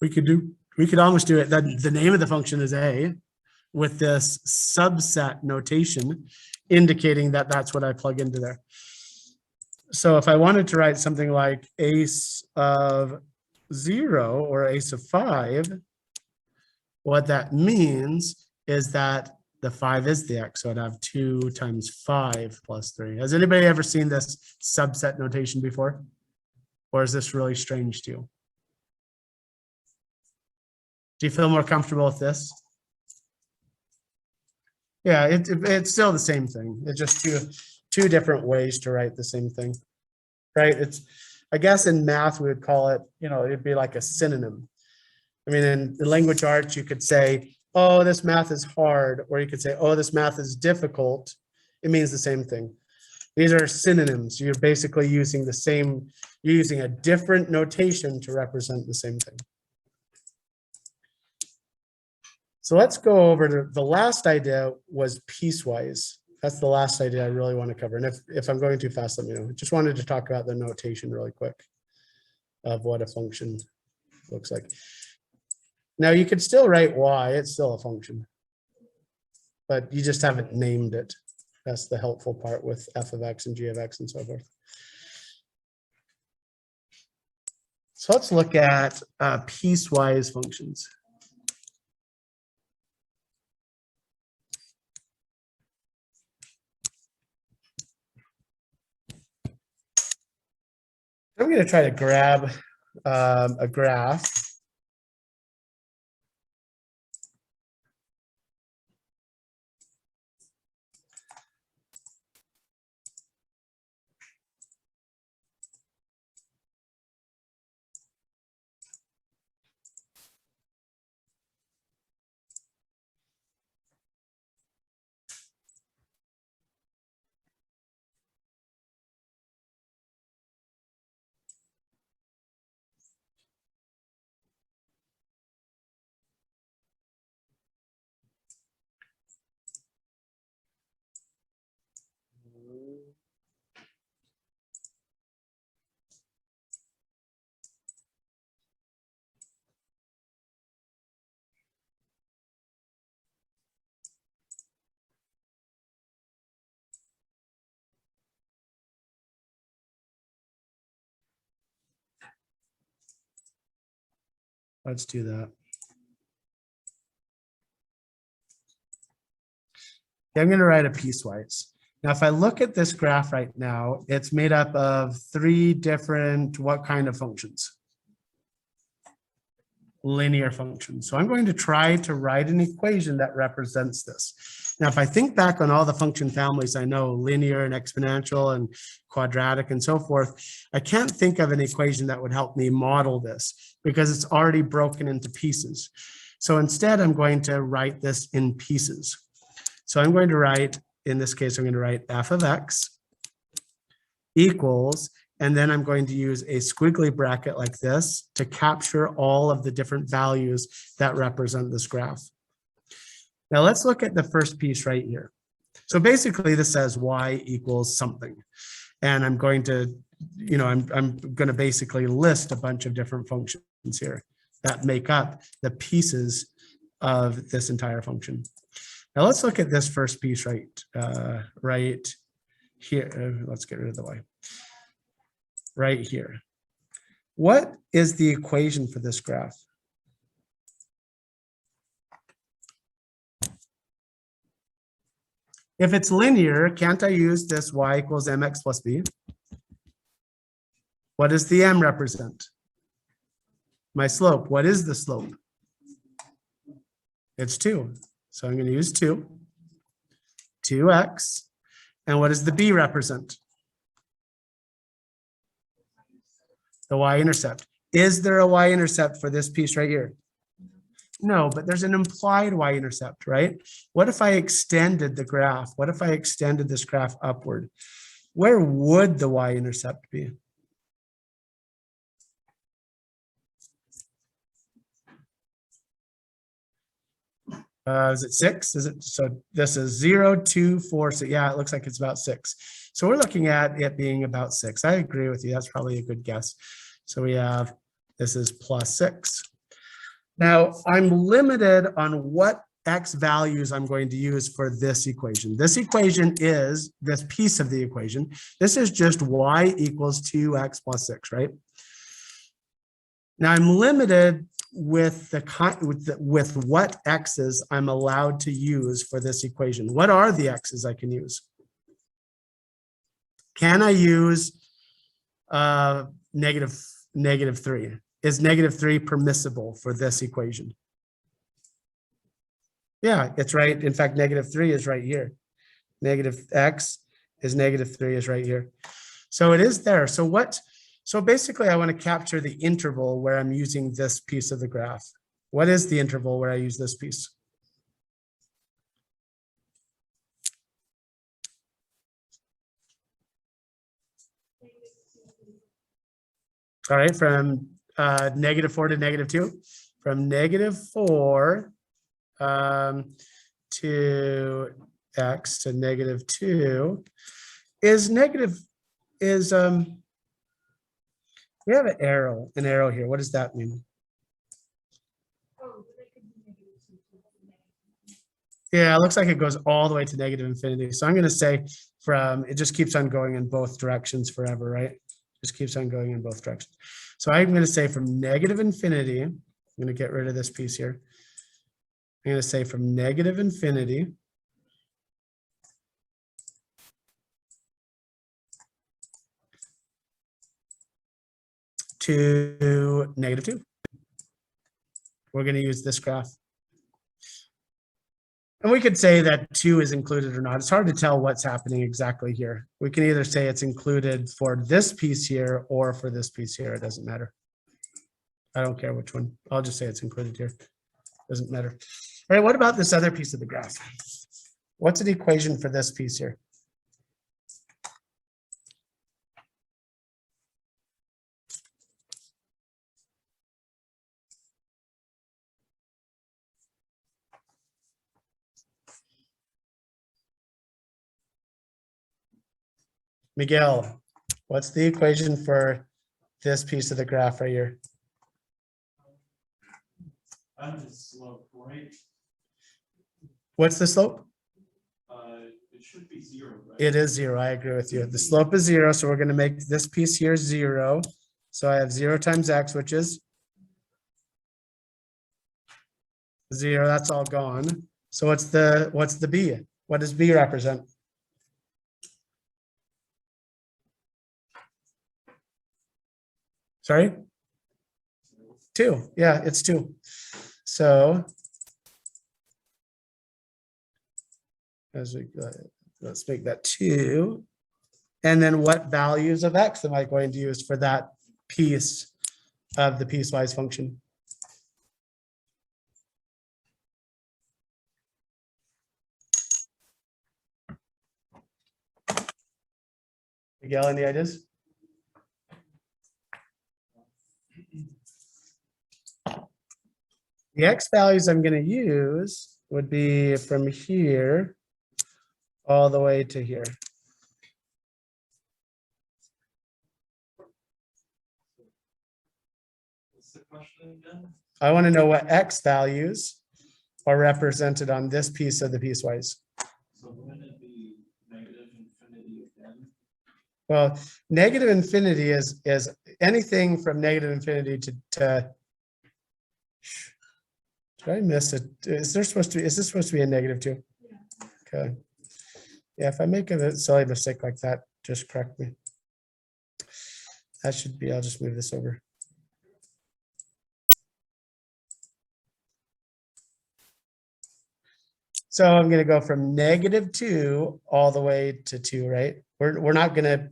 We could almost do it, the name of the function is a, with this subset notation indicating that that's what I plug into there. So if I wanted to write something like ace of 0 or ace of 5, what that means is that the 5 is the x, so I'd have 2 times 5 plus 3. Has anybody ever seen this subset notation before? Or is this really strange to you? Do you feel more comfortable with this? Yeah, it's still the same thing. It's just two different ways to write the same thing, right? I guess in math, we would call it, it'd be like a synonym. I mean, in language arts, you could say, oh, this math is hard, or you could say, oh, this math is difficult. It means the same thing. These are synonyms. You're basically using you're using a different notation to represent the same thing. So let's go over to the last idea was piecewise. That's the last idea I really want to cover. And if I'm going too fast, let me know. Just wanted to talk about the notation really quick of what a function looks like. Now you could still write y, it's still a function, but you just haven't named it. That's the helpful part with f of x and g of x and so forth. So let's look at piecewise functions. I'm going to try to grab a graph. Let's do that. I'm going to write a piecewise. Now, if I look at this graph right now, it's made up of 3 different, what kind of functions? Linear functions. So I'm going to try to write an equation that represents this. Now, if I think back on all the function families I know, linear and exponential and quadratic and so forth, I can't think of an equation that would help me model this because it's already broken into pieces. So instead, I'm going to write this in pieces. So I'm going to write, in this case, I'm going to write f of x equals, and then I'm going to use a squiggly bracket like this to capture all of the different values that represent this graph. Now let's look at the first piece right here. So basically this says y equals something. And I'm going to, I'm going to basically list a bunch of different functions here that make up the pieces of this entire function. Now let's look at this first piece right here. Let's get rid of the y. Right here. What is the equation for this graph? If it's linear, can't I use this y equals mx plus b? What does the m represent? My slope. What is the slope? It's 2. So I'm going to use 2x. And what does the b represent? The y-intercept. Is there a y-intercept for this piece right here? No, but there's an implied y-intercept, right? What if I extended the graph? What if I extended this graph upward? Where would the y-intercept be? Is it 6? Is it so? This is 0, 2, 4. So yeah, it looks like it's about 6. So we're looking at it being about 6. I agree with you. That's probably a good guess. So we have this is plus 6. Now I'm limited on what x values I'm going to use for this equation. This equation is this piece of the equation. This is just y equals 2x plus 6, right? Now I'm limited with what x's I'm allowed to use for this equation. What are the x's I can use? Can I use negative 3? Is negative 3 permissible for this equation? Yeah, it's right. In fact, negative 3 is right here. Negative x is negative 3 is right here. So it is there. So basically I want to capture the interval where I'm using this piece of the graph. What is the interval where I use this piece? All right, from -4 to -2. From -4 to x to -2 is we have an arrow here. What does that mean? Yeah, it looks like it goes all the way to negative infinity. So I'm going to say it just keeps on going in both directions forever, right? Just keeps on going in both directions. So I'm going to say from negative infinity, I'm going to get rid of this piece here. I'm going to say from negative infinity to -2. We're going to use this graph. And we could say that 2 is included or not. It's hard to tell what's happening exactly here. We can either say it's included for this piece here or for this piece here. It doesn't matter. I don't care which one. I'll just say it's included here. Doesn't matter. All right, what about this other piece of the graph? What's an equation for this piece here? Miguel, what's the equation for this piece of the graph right here? The slope, right? What's the slope? It should be 0, right? It is 0. I agree with you. The slope is 0. So we're going to make this piece here 0. So I have 0 times x, which is 0, that's all gone. So what's the B? What does B represent? Sorry? 2. Yeah, it's 2. So as we go, let's make that 2. And then what values of X am I going to use for that piece of the piecewise function? Miguel, any ideas? The X values I'm going to use would be from here all the way to here. What's the question again? I want to know what X values are represented on this piece of the piecewise. So wouldn't it be negative infinity again? Well, negative infinity is anything from negative infinity to did I miss it? Is this supposed to be a negative 2? Okay. Yeah, if I make a silly mistake like that, just correct me. That should be, I'll just move this over. So I'm going to go from -2 all the way to 2, right? We're not going to,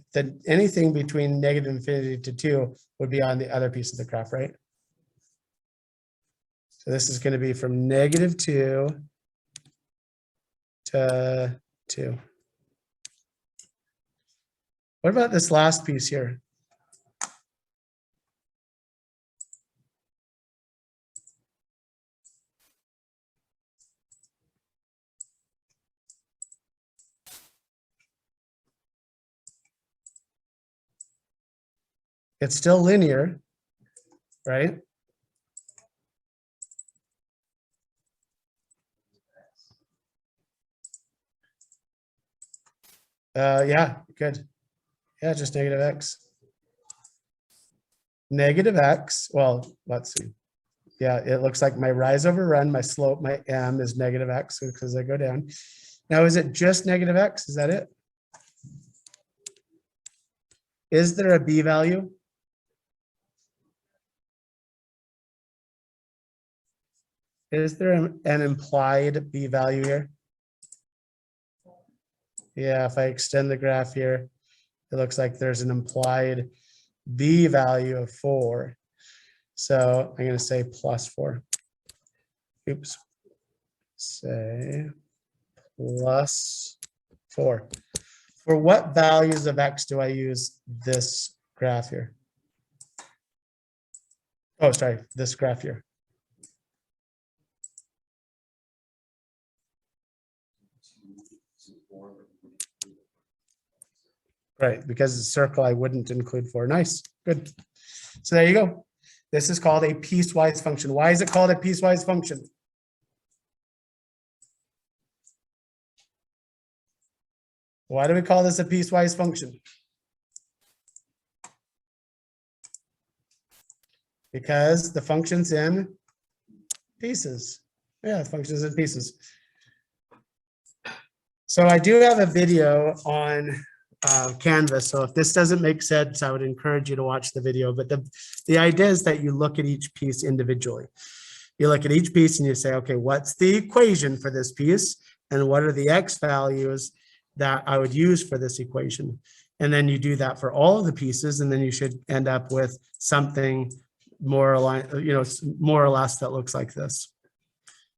anything between negative infinity to 2 would be on the other piece of the graph, right? So this is going to be from -2 to 2. What about this last piece here? It's still linear, right? Yeah, good. Yeah, just negative X. Negative X, well, let's see. Yeah, it looks like my rise over run, my slope, my M is negative X because I go down. Now, is it just negative X? Is that it? Is there a B value? Is there an implied B value here? Yeah, if I extend the graph here, it looks like there's an implied B value of 4. So I'm going to say +4. Oops. Say +4. For what values of X do I use this graph here? Oh, sorry, this graph here. Right, because it's a circle, I wouldn't include 4. Nice, good. So there you go. This is called a piecewise function. Why is it called a piecewise function? Why do we call this a piecewise function? Because the function's in pieces. Yeah, the function's in pieces. So I do have a video on Canvas. So if this doesn't make sense, I would encourage you to watch the video. But the idea is that you look at each piece individually. You look at each piece and you say, okay, what's the equation for this piece? And what are the X values that I would use for this equation? And then you do that for all of the pieces, and then you should end up with something more aligned, more or less that looks like this.